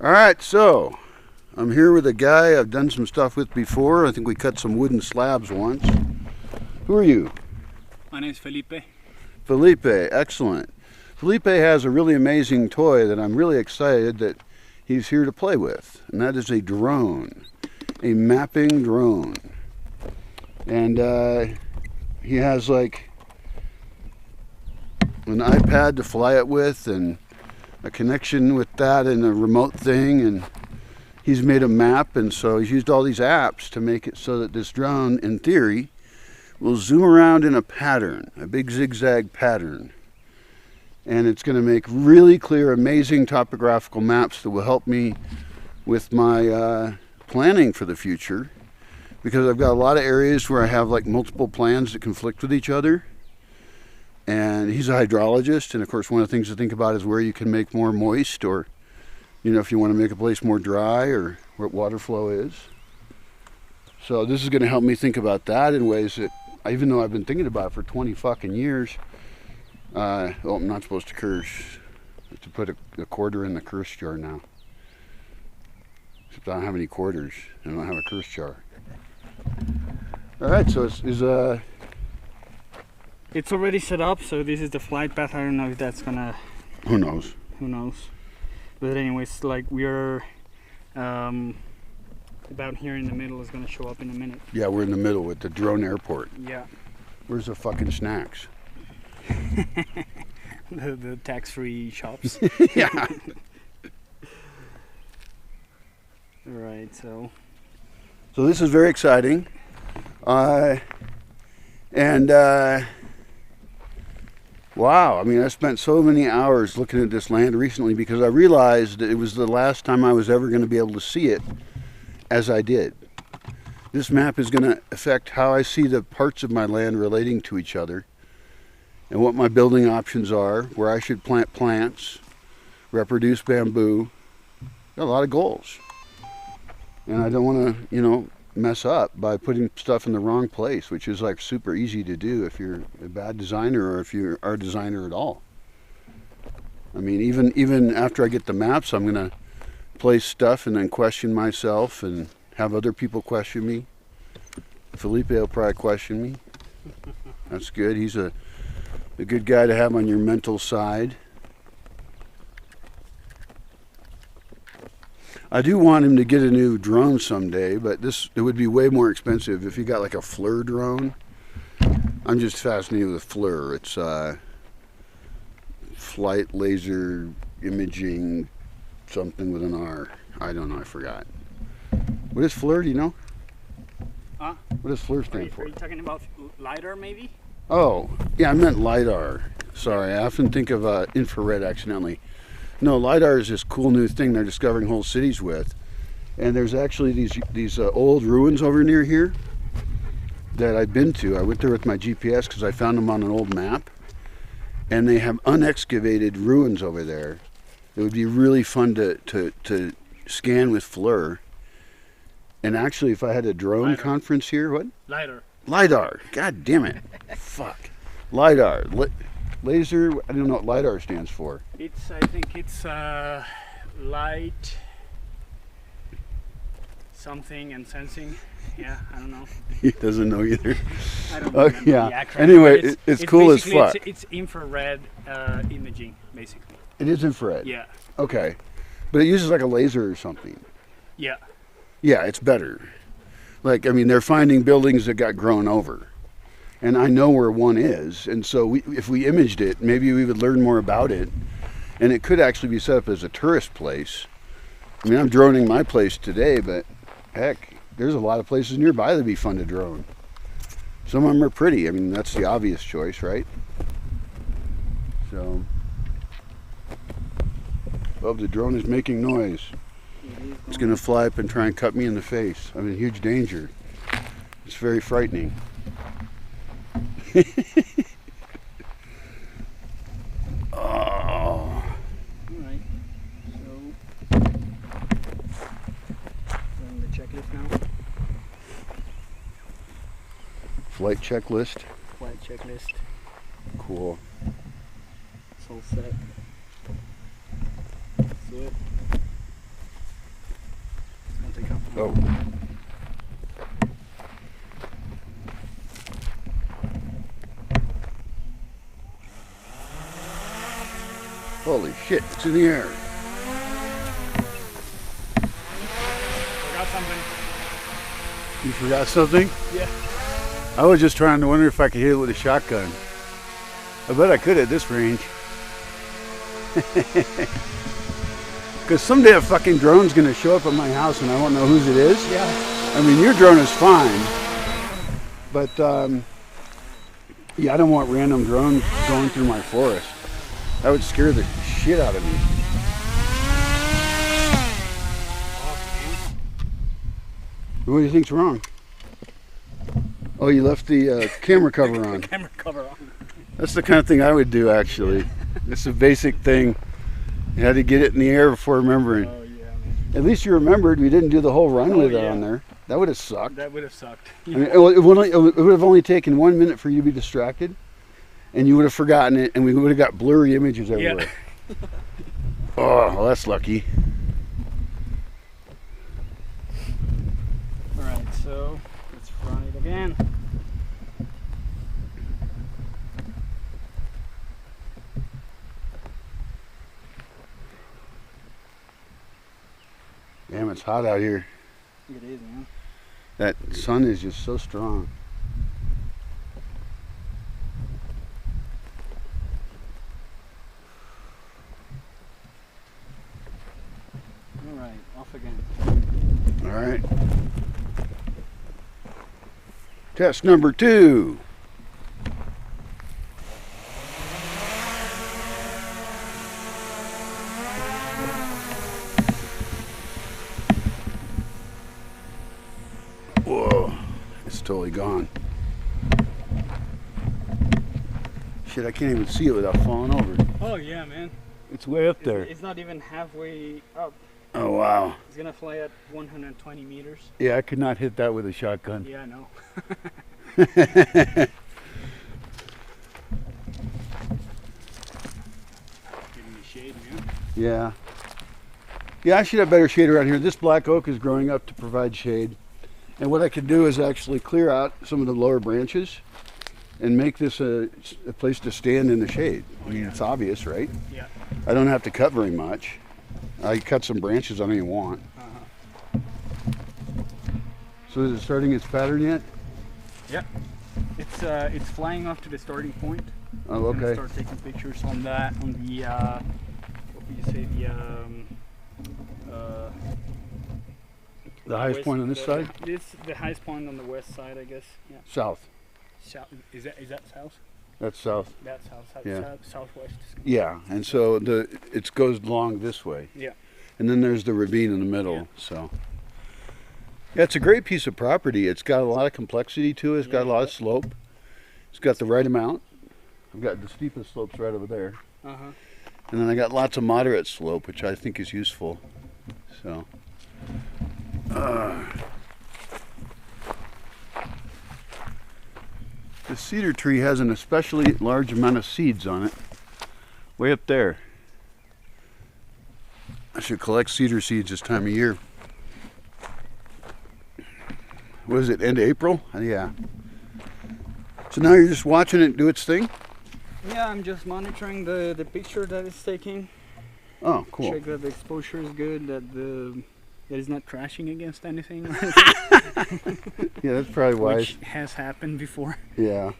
Alright, so I'm here with a guy I've done some stuff with before. I think we cut some wooden slabs once. Who are you? My name is Felipe. Felipe, excellent. Felipe has a really amazing toy that I'm really excited that he's here to play with, and that is a drone, a mapping drone. And he has like an iPad to fly it with and a connection with that and a remote thing, and he's made a map, and so he's used all these apps to make it so that this drone, in theory, will zoom around in a pattern, a big zigzag pattern. And it's going to make really clear, amazing topographical maps that will help me with my planning for the future, because I've got a lot of areas where I have like multiple plans that conflict with each other. And he's a hydrologist, and of course one of the things to think about is where you can make more moist, or if you want to make a place more dry, or what water flow is. So this is going to help me think about that in ways that, even though I've been thinking about it for 20 fucking years, I'm not supposed to curse. I have to put a quarter in the curse jar now. Except I don't have any quarters. I don't have a curse jar. Alright, so It's already set up, so this is the flight path. I don't know if that's gonna... Who knows? Who knows? But anyways, like we're about here in the middle, is gonna show up in a minute. Yeah, we're in the middle with the drone airport. Yeah. Where's the fucking snacks? the tax-free shops. Yeah. Right, so this is very exciting. Wow, I mean, I spent so many hours looking at this land recently because I realized that it was the last time I was ever going to be able to see it as I did. This map is going to affect how I see the parts of my land relating to each other, and what my building options are, where I should plant plants, reproduce bamboo. Got a lot of goals. And I don't want to, mess up by putting stuff in the wrong place, which is like super easy to do if you're a bad designer, or if you are a designer at all. I mean, even after I get the maps, I'm going to place stuff and then question myself and have other people question me. Felipe will probably question me. That's good. He's a good guy to have on your mental side. I do want him to get a new drone someday, but it would be way more expensive if he got like a FLIR drone. I'm just fascinated with FLIR. It's flight laser imaging something with an R. I don't know, I forgot. What is FLIR, do you know? Huh? What does FLIR stand for? Are you talking about LiDAR maybe? Oh, yeah, I meant LiDAR. Sorry, I often think of infrared accidentally. No, LiDAR is this cool new thing they're discovering whole cities with. And there's actually these old ruins over near here that I've been to. I went there with my GPS because I found them on an old map. And they have unexcavated ruins over there. It would be really fun to scan with FLIR. And actually, if I had a drone LiDAR. conference here, what? LiDAR. LiDAR. God damn it. Fuck. LiDAR. Laser, I don't know what LiDAR stands for. I think it's light something and sensing. Yeah, I don't know. He doesn't know either. I don't remember the Yeah. acronym, Anyway, but it's cool as basically- fuck. It's infrared imaging, basically. It is infrared. Yeah. Okay. But it uses like a laser or something. Yeah. Yeah, it's better. Like, I mean, they're finding buildings that got grown over. And I know where one is. And so if we imaged it, maybe we would learn more about it. And it could actually be set up as a tourist place. I mean, I'm droning my place today, but heck, there's a lot of places nearby that'd be fun to drone. Some of them are pretty. I mean, that's the obvious choice, right? So, oh, the drone is making noise. It's going to fly up and try and cut me in the face. I'm in huge danger. It's very frightening. Oh. All right. So, running the checklist now. Flight checklist. Flight checklist. Cool. It's all set. That's it. Oh. Holy shit, it's in the air. Forgot something. You forgot something? Yeah. I was just trying to wonder if I could hit it with a shotgun. I bet I could at this range. Because someday a fucking drone's gonna show up at my house and I won't know whose it is. Yeah. I mean, your drone is fine, but yeah, I don't want random drones going through my forest. That would scare the shit out of me. What do you think's wrong? Oh, you left the camera cover on. Camera cover on. That's the kind of thing I would do, actually. It's a basic thing. You had to get it in the air before remembering. Oh yeah, man. At least you remembered we didn't do the whole run with it yeah. on there. That would have sucked. That would have sucked. I mean, it would have only taken 1 minute for you to be distracted, and you would have forgotten it, and we would have got blurry images everywhere. Yeah. Oh, well, that's lucky. Alright, so let's run it again. Damn, it's hot out here. It is, man. That sun is just so strong. Alright, off again. All right. Test number 2. Whoa, it's totally gone. Shit, I can't even see it without falling over. Oh yeah, man. It's way up there. It's not even halfway up. Oh, wow. It's gonna fly at 120 meters. Yeah, I could not hit that with a shotgun. Yeah, I know. Giving me shade, man. Yeah. Yeah, I should have better shade around here. This black oak is growing up to provide shade. And what I could do is actually clear out some of the lower branches and make this a place to stand in the shade. I mean, it's obvious, right? Yeah. I don't have to cut very much. I cut some branches I don't even want. So is it starting its pattern yet? Yeah. It's flying off to the starting point. Oh, I'm gonna okay. start taking pictures on that, on the what would you say, The highest west- point on this side? This the highest point on the west side, I guess. Yeah. South. South. Is that south? That's south. That's south. Yeah. Southwest. Yeah, and so it goes along this way. Yeah. And then there's the ravine in the middle. Yeah. So yeah, it's a great piece of property. It's got a lot of complexity to it. It's got a lot of slope. It's got the right amount. I've got the steepest slopes right over there. Uh-huh. And then I got lots of moderate slope, which I think is useful. So the cedar tree has an especially large amount of seeds on it. Way up there. I should collect cedar seeds this time of year. What is it, end of April? Yeah. So now you're just watching it do its thing? Yeah, I'm just monitoring the picture that it's taking. Oh, cool. Check that the exposure is good, that it's not crashing against anything. Yeah, that's probably wise. Which has happened before. Yeah.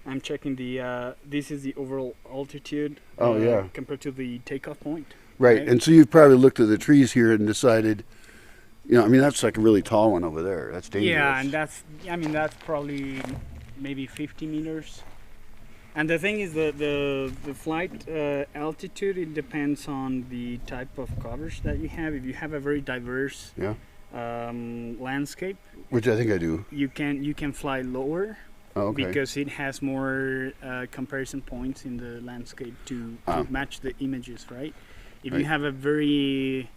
I'm checking this is the overall altitude. Oh, yeah. Compared to the takeoff point. Right, and so you've probably looked at the trees here and decided, I mean, that's like a really tall one over there. That's dangerous. Yeah, and that's probably maybe 50 meters. And the thing is the flight altitude, it depends on the type of coverage that you have. If you have a very diverse landscape, which I think I do. you can fly lower. Oh, okay. Because it has more comparison points in the landscape to match the images, right? If you have a very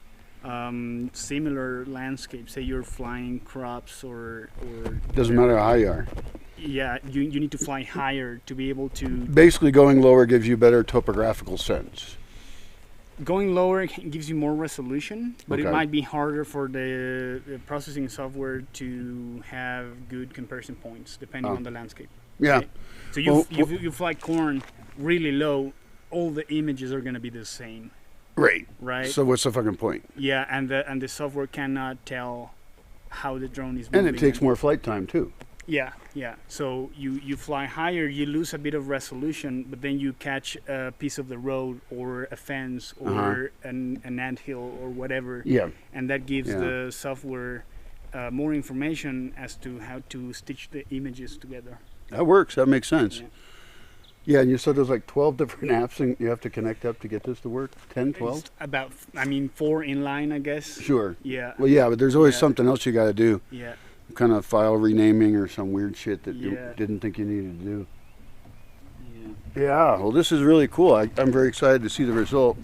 similar landscape, say you're flying crops or Doesn't matter how high you are. yeah, you need to fly higher to be able to. Basically, going lower gives you better topographical sense. Going lower gives you more resolution, but it Okay. might be harder for the processing software to have good comparison points depending Oh. on the landscape. Yeah. Right? So you, Well, you fly corn really low, all the images are going to be the same, Right. right? So what's the fucking point? Yeah, and the software cannot tell how the drone is moving. And it takes more flight time too. Yeah, yeah. So you fly higher, you lose a bit of resolution, but then you catch a piece of the road or a fence or an anthill or whatever, Yeah. and that gives Yeah. the software more information as to how to stitch the images together. That works. That makes sense. Yeah. Yeah, and you said there's like 12 different apps and you have to connect up to get this to work? 10, 12? It's about, 4 in line, I guess. Sure. Yeah, Well, yeah, but there's always Yeah. something else you got to do. yeah, Kind of file renaming or some weird shit that you Yeah. didn't think you needed to do. yeah. Yeah, well, this is really cool. I'm very excited to see the result.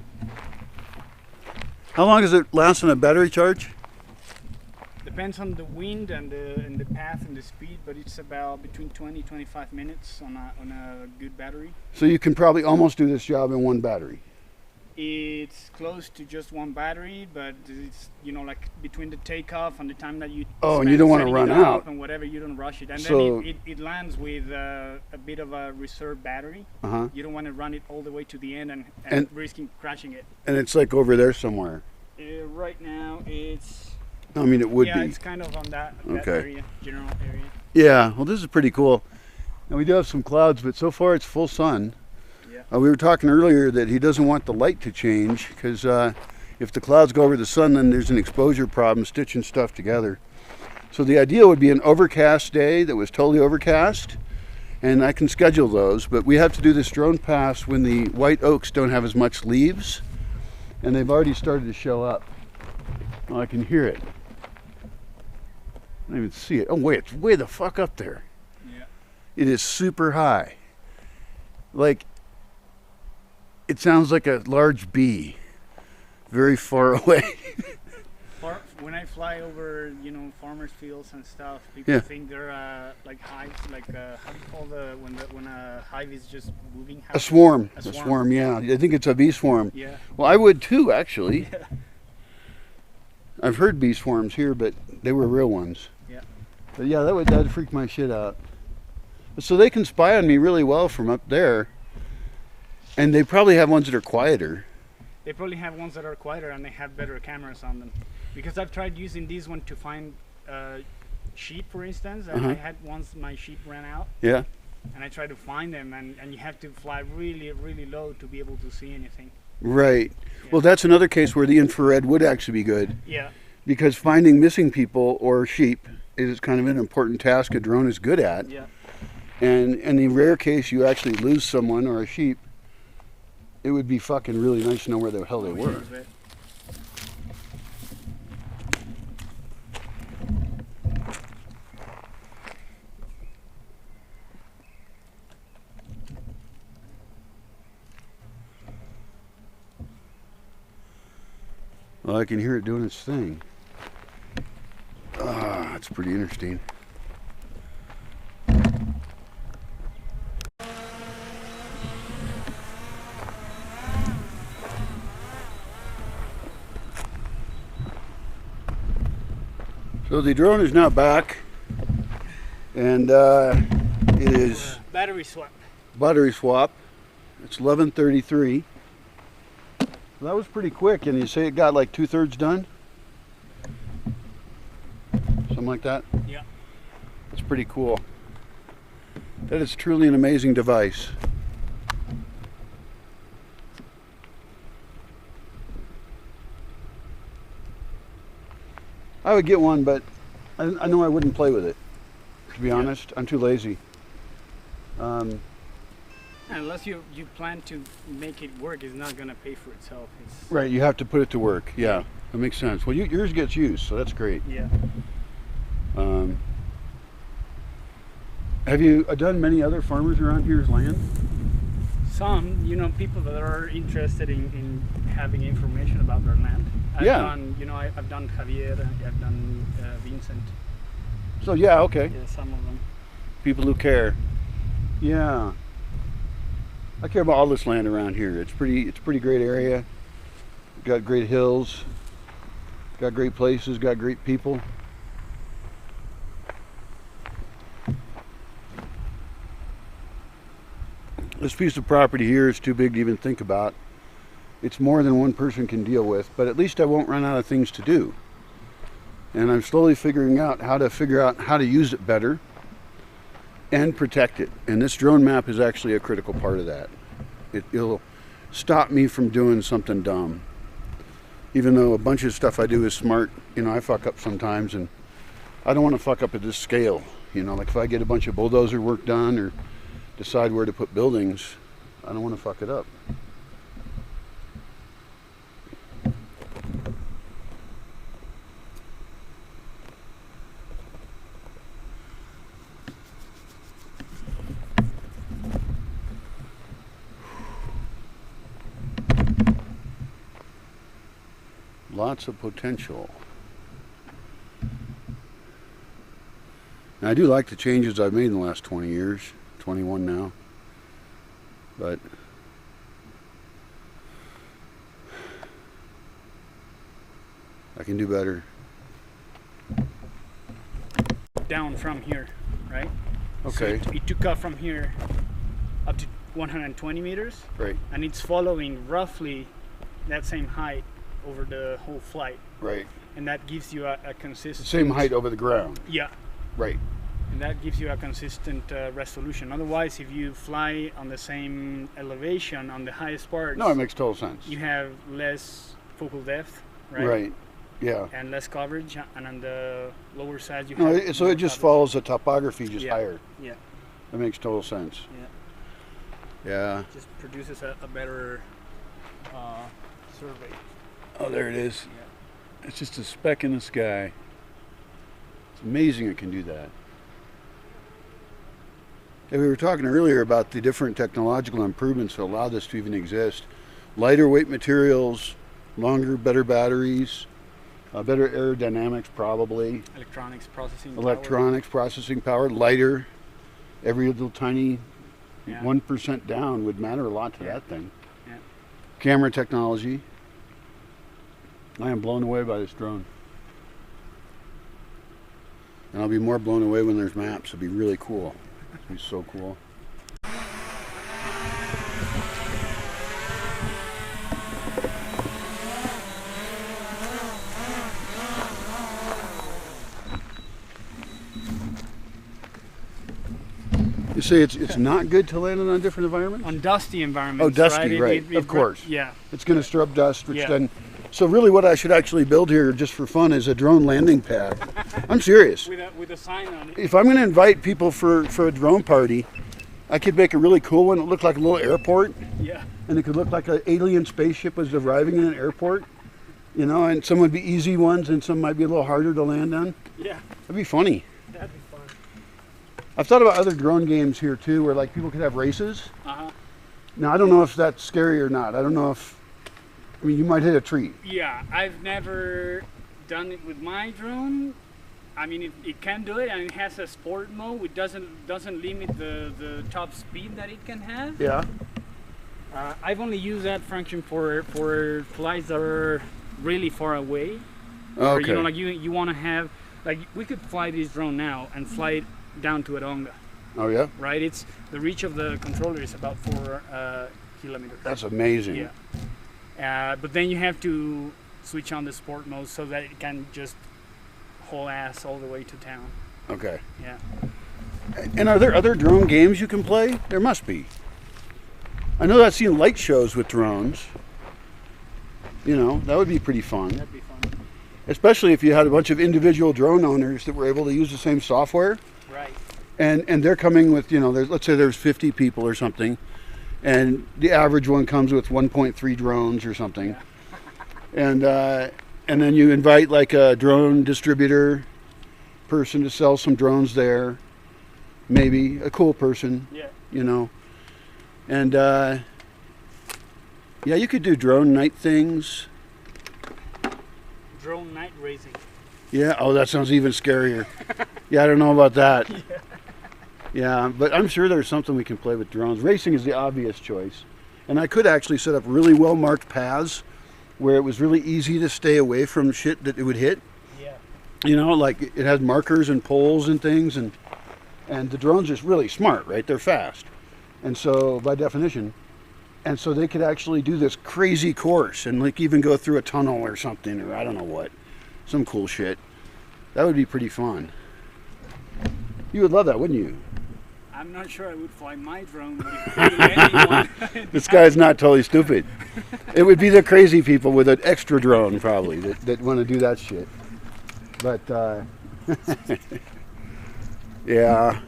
How long does it last on a battery charge? Depends on the wind and the path and the speed, but it's about between 20-25 minutes on a good battery. So you can probably almost do this job in one battery. It's close to just one battery, but it's like between the takeoff and the time that you Oh, and spend you don't wanna setting run it up out. and whatever, you don't rush it, and So- then it lands with a bit of a reserve battery. Uh-huh. You don't want to run it all the way to the end and And- risking crashing it. And it's like over there somewhere. Right now it's I mean, it would yeah, be. it's kind of on that Okay. area, general area. Yeah, well, this is pretty cool. And we do have some clouds, but so far it's full sun. Yeah. We were talking earlier that he doesn't want the light to change because if the clouds go over the sun, then there's an exposure problem stitching stuff together. So the idea would be an overcast day that was totally overcast, and I can schedule those, but we have to do this drone pass when the white oaks don't have as much leaves, and they've already started to show up. Oh, I can hear it. I don't even see it. Oh wait, it's way the fuck up there. Yeah. It is super high. Like, it sounds like a large bee, very far away. When I fly over, farmers' fields and stuff, people Yeah. think they're like hives, like how do you call when a hive is just moving? A swarm. A A swarm. swarm, yeah. I think it's a bee swarm. Yeah. Well, I would too, actually. Yeah. I've heard bee swarms here, but they were real ones. Yeah. But yeah, that'd freak my shit out. So they can spy on me really well from up there. And they probably have ones that are quieter. They probably have ones that are quieter and they have better cameras on them. Because I've tried using these one to find sheep, for instance, and I had once my sheep ran out, Yeah. and I tried to find them, and you have to fly really, really low to be able to see anything. Right. Yeah. Well, that's another case where the infrared would actually be good. Yeah. Because finding missing people or sheep is kind of an important task a drone is good at. Yeah. And in the rare case you actually lose someone or a sheep, it would be fucking really nice to know where the hell they were. Well, I can hear it doing its thing. Ah, that's pretty interesting. So the drone is now back, and it is Battery swap. battery swap. It's 11:33. That was pretty quick, and you say it got like 2/3 done? Something like that? Yeah. That's pretty cool. That is truly an amazing device. I would get one, but I know I wouldn't play with it. To be honest, I'm too lazy. Unless you plan to make it work, it's not gonna pay for itself. Right, you have to put it to work. Yeah, that makes sense. Well, yours gets used, so that's great. Yeah. Have you done many other farmers around here's land? Some, people that are interested in having information about their land. I've done Javier, I've done Vincent. So yeah, okay. Yeah, some of them. People who care. Yeah. I care about all this land around here. It's a pretty great area. got great hills, got great places, got great people. This piece of property here is too big to even think about. It's more than one person can deal with, but at least I won't run out of things to do. And I'm slowly figuring out how to use it better and protect it. And this drone map is actually a critical part of that. It'll stop me from doing something dumb. Even though a bunch of stuff I do is smart, you know, I fuck up sometimes, and I don't want to fuck up at this scale. You know, like if I get a bunch of bulldozer work done or decide where to put buildings, I don't want to fuck it up. Lots of potential. And I do like the changes I've made in the last 20 years, 21 now, but I can do better. Down from here, right? Okay. So it took off from here up to 120 meters. Right. And it's following roughly that same height over the whole flight. Right. And that gives you a consistent... Same height over the ground. Yeah. Right. And that gives you a consistent resolution. Otherwise, if you fly on the same elevation on the highest parts... No, it makes total sense. You have less focal depth, right? Right. Yeah. And less coverage, and on the lower side you No, have... so it just follows the topography just Yeah. higher. Yeah. That makes total sense. Yeah. Yeah. Just produces a better survey. Oh, there it is. Yeah. It's just a speck in the sky. It's amazing it can do that. And we were talking earlier about the different technological improvements that allow this to even exist. Lighter weight materials, longer, better batteries, better aerodynamics probably. Electronics processing power, lighter. Every little tiny Yeah. 1% down would matter a lot to Yeah. that thing. Yeah. Camera technology. I am blown away by this drone. And I'll be more blown away when there's maps. It'll be really cool. It'll be so cool. You say it's not good to land on different environments? on dusty environments. Oh, dusty, right? right. Of course. Yeah. It's going to stir up dust, which Yeah. then... So really what I should actually build here just for fun is a drone landing pad. I'm serious. With a sign on it. If I'm going to invite people for a drone party, I could make a really cool one that looked like a little airport, Yeah. and it could look like an alien spaceship was arriving in an airport, you know, and some would be easy ones and some might be a little harder to land on. Yeah. That'd be funny. That'd be fun. I've thought about other drone games here too, where like people could have races. Uh-huh. Now I don't know if that's scary or not. I don't know if, I mean, you might hit a tree. Yeah, I've never done it with my drone. I mean, it can do it, and it has a sport mode. It doesn't limit the top speed that it can have. Yeah. I've only used that function for flights that are really far away. Or, Okay. you know, like you want to have, like we could fly this drone now and fly it down to Aronga, Oh yeah. right? It's the reach of the controller is about 4 kilometers. That's amazing. Yeah. But then you have to switch on the sport mode so that it can just haul ass all the way to town. Okay. Yeah. And are there other drone games you can play? There must be. I know I've seen light shows with drones. You know, that would be pretty fun. That'd be fun. Especially if you had a bunch of individual drone owners that were able to use the same software. Right. And they're coming with, you know, let's say there's 50 people or something, and the average one comes with 1.3 drones or something. Yeah. And then you invite like a drone distributor person to sell some drones there, maybe a cool person. Yeah. You know, and yeah, you could do drone night things. Drone night racing. Yeah. Oh, that sounds even scarier. Yeah, I don't know about that. Yeah, but I'm sure there's something we can play with drones. Racing is the obvious choice, and I could actually set up really well marked paths where it was really easy to stay away from shit that it would hit. Yeah. You know, like it has markers and poles and things, and the drone's just really smart, right? They're fast, and so by definition, and so they could actually do this crazy course and like even go through a tunnel or something, or I don't know what, some cool shit. That would be pretty fun. You would love that, wouldn't you? I'm not sure I would fly my drone with anyone. This guy's not totally stupid. It would be the crazy people with an extra drone probably that want to do that shit. But yeah.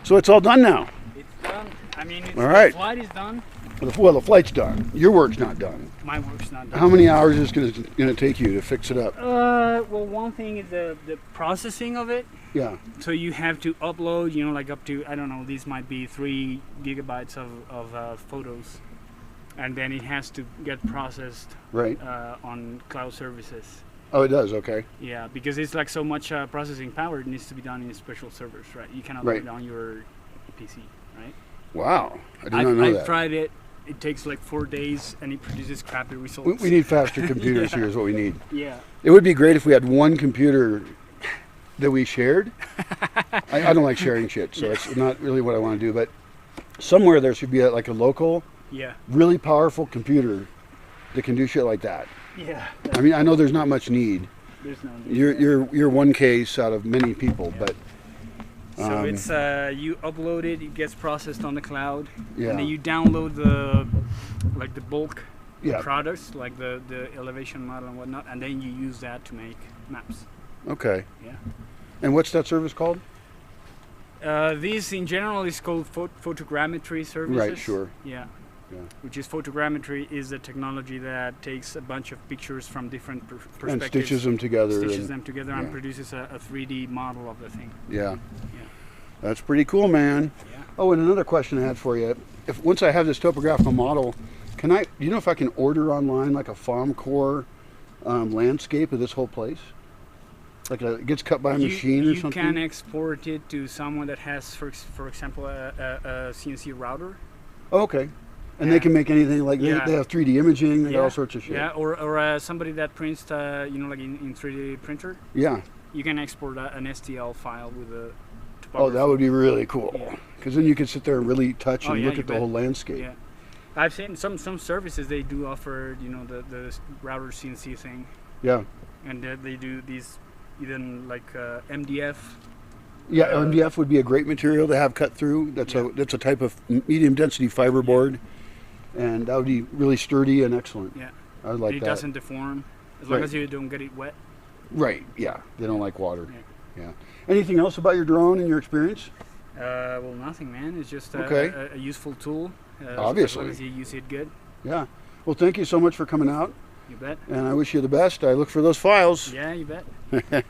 So it's all done now. It's done. I mean, All right. The flight is done. Well, the flight's done. Your work's not done. My work's not done. How many hours is it going to take you to fix it up? Well, one thing is the processing of it. Yeah. So you have to upload, you know, like up to, I don't know, these might be 3 gigabytes of photos. And then it has to get processed Right. on cloud services. Oh, it does. Okay. Yeah, because it's like so much processing power, it needs to be done in special servers, right? You cannot do Right. it on your PC, right? Wow. I did not know I've that. tried it. It takes like 4 days and it produces crappy results. We need faster computers here is what we need. Yeah. It would be great if we had one computer that we shared. I don't like sharing shit, so it's not really what I want to do. But somewhere there should be like a local, Yeah. really powerful computer that can do shit like that. Yeah. I mean, I know there's not much need. There's no need. You're one case out of many people, Yeah. but So it's you upload it, it gets processed on the cloud, Yeah. and then you download the bulk yeah. products, like the elevation model and whatnot, and then you use that to make maps. Okay. Yeah. And what's that service called? This in general is called photogrammetry services. Right. Sure. Yeah. Yeah. Which is photogrammetry is the technology that takes a bunch of pictures from different perspectives And stitches them together. stitches and- them together yeah. and produces a 3D model of the thing. Yeah. Yeah. That's pretty cool, man. Yeah. Oh, and another question I had for you. If once I have this topographical model, do you know if I can order online like a farm core landscape of this whole place? Like it gets cut by a machine or something? You can export it to someone that has, for example, a CNC router. Oh, okay. And Yeah. they can make anything like Yeah. they have 3D imaging, they got Yeah. all sorts of shit. Yeah, or somebody that prints, you know, like in 3D printer. Yeah. You can export an STL file with a Oh, that would be really cool. Yeah. Because then you can sit there and really touch Oh, and yeah, look you at the bet. whole landscape. Yeah, I've seen some services they do offer, you know, the router CNC thing, Yeah. and they do these even like MDF. Yeah, MDF would be a great material to have cut through. That's Yeah. a type of medium density fiber board, and that would be really sturdy and excellent. Yeah, I would like it that. doesn't deform as long Right. as you don't get it wet. Right. Yeah. They don't like water. Yeah. Yeah. Anything else about your drone and your experience? Well, nothing, man. It's just Okay. a useful tool. Obviously. as long as you use it good. Yeah. Well, thank you so much for coming out, You bet. and I wish you the best. I look for those files. Yeah, you bet.